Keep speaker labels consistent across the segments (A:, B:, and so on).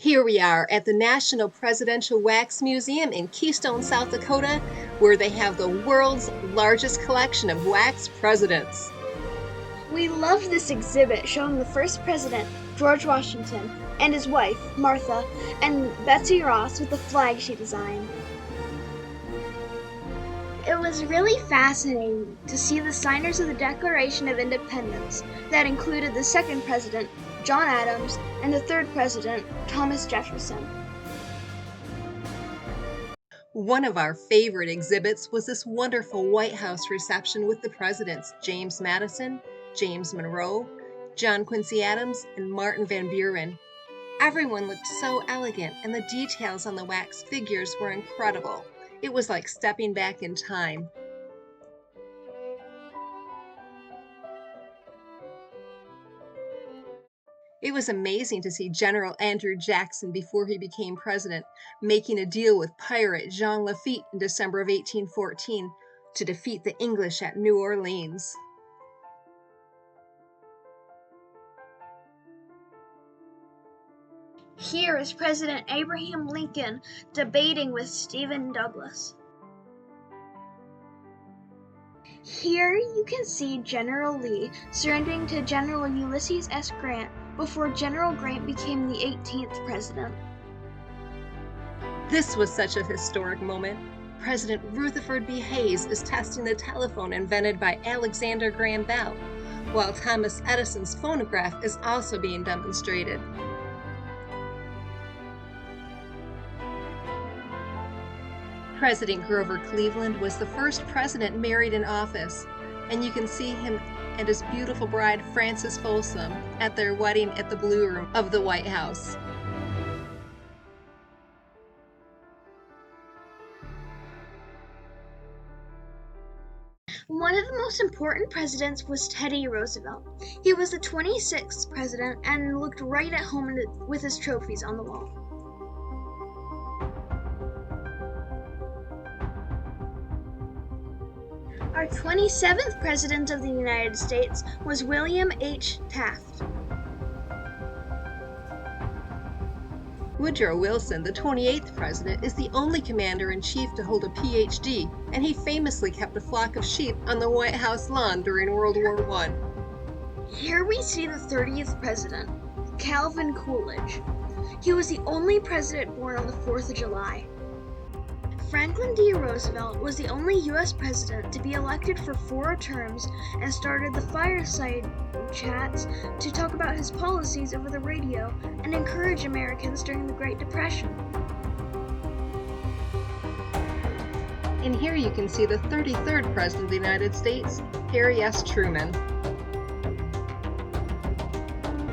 A: Here we are at the National Presidential Wax Museum in Keystone, South Dakota, where they have the world's largest collection of wax presidents.
B: We love this exhibit showing the first president, George Washington, and his wife, Martha, and Betsy Ross with the flag she designed. It was really fascinating to see the signers of the Declaration of Independence that included the second president, John Adams, and the third president, Thomas Jefferson.
A: One of our favorite exhibits was this wonderful White House reception with the presidents James Madison, James Monroe, John Quincy Adams, and Martin Van Buren. Everyone looked so elegant, and the details on the wax figures were incredible. It was like stepping back in time. It was amazing to see General Andrew Jackson before he became president, making a deal with pirate Jean Lafitte in December of 1814 to defeat the English at New Orleans.
B: Here is President Abraham Lincoln debating with Stephen Douglas. Here you can see General Lee surrendering to General Ulysses S. Grant before General Grant became the 18th president.
A: This was such a historic moment. President Rutherford B. Hayes is testing the telephone invented by Alexander Graham Bell, while Thomas Edison's phonograph is also being demonstrated. President Grover Cleveland was the first president married in office, and you can see him and his beautiful bride Frances Folsom at their wedding at the Blue Room of the White House.
B: One of the most important presidents was Teddy Roosevelt. He was the 26th president and looked right at home with his trophies on the wall. Our 27th President of the United States was William H. Taft.
A: Woodrow Wilson, the 28th president, is the only commander-in-chief to hold a Ph.D., and he famously kept a flock of sheep on the White House lawn during World War I.
B: Here we see the 30th president, Calvin Coolidge. He was the only president born on the 4th of July. Franklin D. Roosevelt was the only U.S. president to be elected for 4 terms and started the fireside chats to talk about his policies over the radio and encourage Americans during the Great Depression.
A: And here you can see the 33rd President of the United States, Harry S. Truman.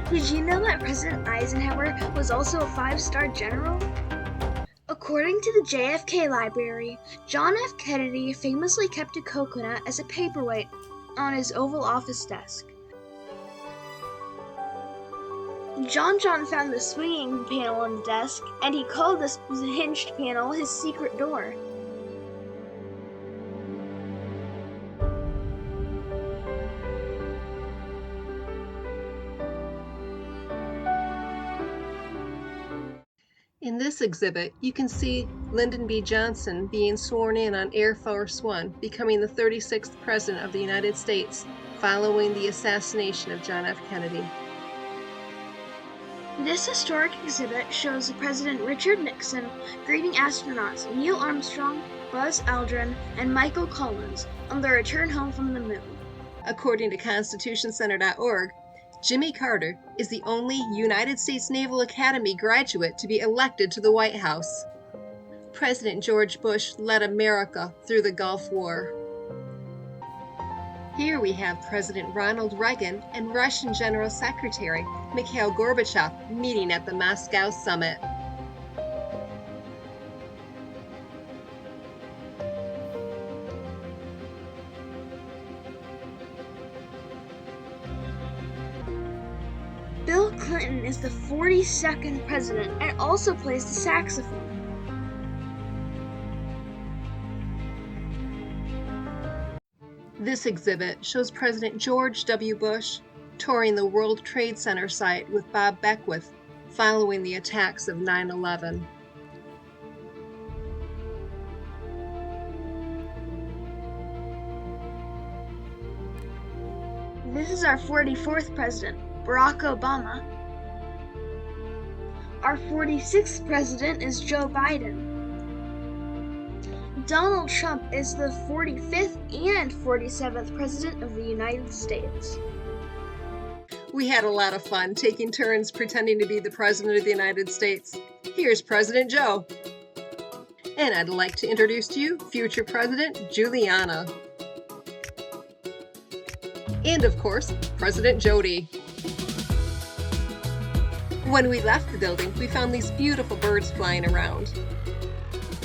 B: Did you know that President Eisenhower was also a 5-star general? According to the JFK Library, John F. Kennedy famously kept a coconut as a paperweight on his Oval Office desk. John found the swinging panel on the desk, and he called this hinged panel his secret door.
A: In this exhibit, you can see Lyndon B. Johnson being sworn in on Air Force One, becoming the 36th President of the United States, following the assassination of John F. Kennedy.
B: This historic exhibit shows President Richard Nixon greeting astronauts Neil Armstrong, Buzz Aldrin, and Michael Collins on their return home from the moon.
A: According to ConstitutionCenter.org, Jimmy Carter is the only United States Naval Academy graduate to be elected to the White House. President George Bush led America through the Gulf War. Here we have President Ronald Reagan and Russian General Secretary Mikhail Gorbachev meeting at the Moscow summit.
B: Bill Clinton is the 42nd president and also plays the saxophone.
A: This exhibit shows President George W. Bush touring the World Trade Center site with Bob Beckwith, following the attacks of 9/11.
B: This is our 44th president, Barack Obama. Our 46th president is Joe Biden. Donald Trump is the 45th and 47th president of the United States.
A: We had a lot of fun taking turns pretending to be the President of the United States. Here's President Joe. And I'd like to introduce to you future President Juliana. And of course, President Jodi. When we left the building, we found these beautiful birds flying around.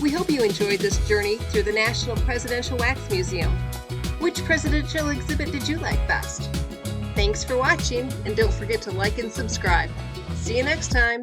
A: We hope you enjoyed this journey through the National Presidential Wax Museum. Which presidential exhibit did you like best? Thanks for watching, and don't forget to like and subscribe. See you next time.